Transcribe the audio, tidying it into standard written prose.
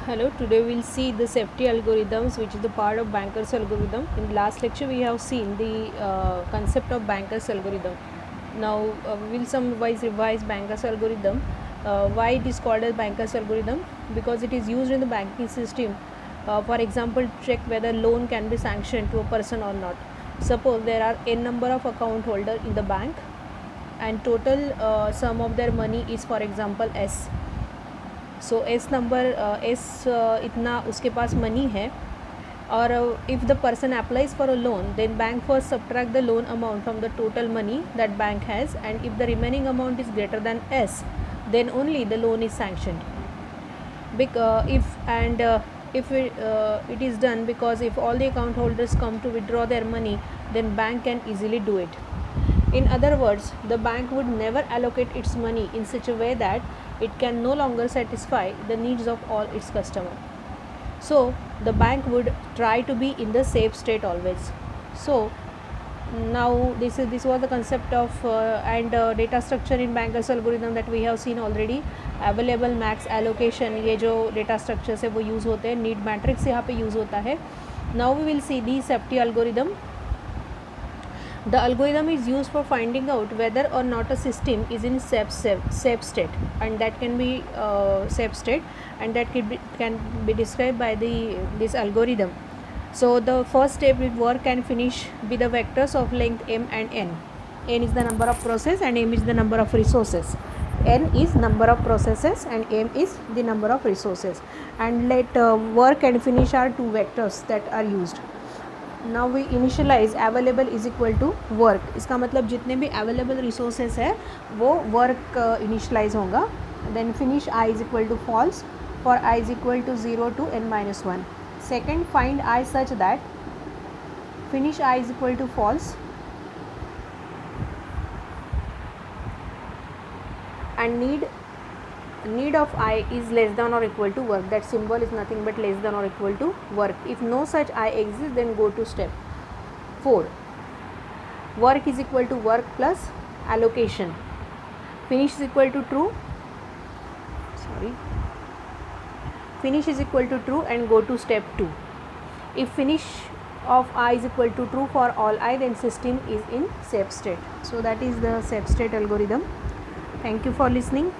Hello, today we'll see the safety algorithms, which is the part of Banker's algorithm. In last lecture we have seen the concept of Banker's algorithm. Now we will revise Banker's algorithm. Why it is called as Banker's algorithm? Because it is used in the banking system. For example, to check whether loan can be sanctioned to a person or not. Suppose there are n number of account holder in the bank and total sum of their money is, for example, S. So S number S इतना उसके पास money है और if the person applies for a loan then bank first subtract the loan amount from the total money that bank has and if the remaining amount is greater than S then only the loan is sanctioned. If it is done, because if all the account holders come to withdraw their money, then bank can easily do it. In other words, the bank would never allocate its money in such a way that it can no longer satisfy the needs of all its customers. So the bank would try to be in the safe state always. So now this was the concept of and data structure in Banker's algorithm that we have seen already. Available, max, allocation, ये जो data structures है वो use होते हैं. Need matrix यहाँ पे use होता है. Now we will see the safety algorithm. The algorithm is used for finding out whether or not a system is in safe state, and that can be safe state, and that can be described by this algorithm. So the first step is work and finish with the vectors of length m and n. N is the number of process and m is the number of resources. N is number of processes and m is the number of resources. And let work and finish are two vectors that are used. Now we initialize available is equal to work. इसका मतलब जितने भी available resources है वो work initialize होगा. Then finish I is equal to false for I is equal to 0 to n minus 1. Second, find I such that finish I is equal to false and need of I is less than or equal to work. That symbol is nothing but less than or equal to work. If no such I exists, then go to step 4. Work is equal to work plus allocation. Finish is equal to true. Finish is equal to true and go to step 2. If finish of I is equal to true for all I, then system is in safe state. So that is the safe state algorithm. Thank you for listening.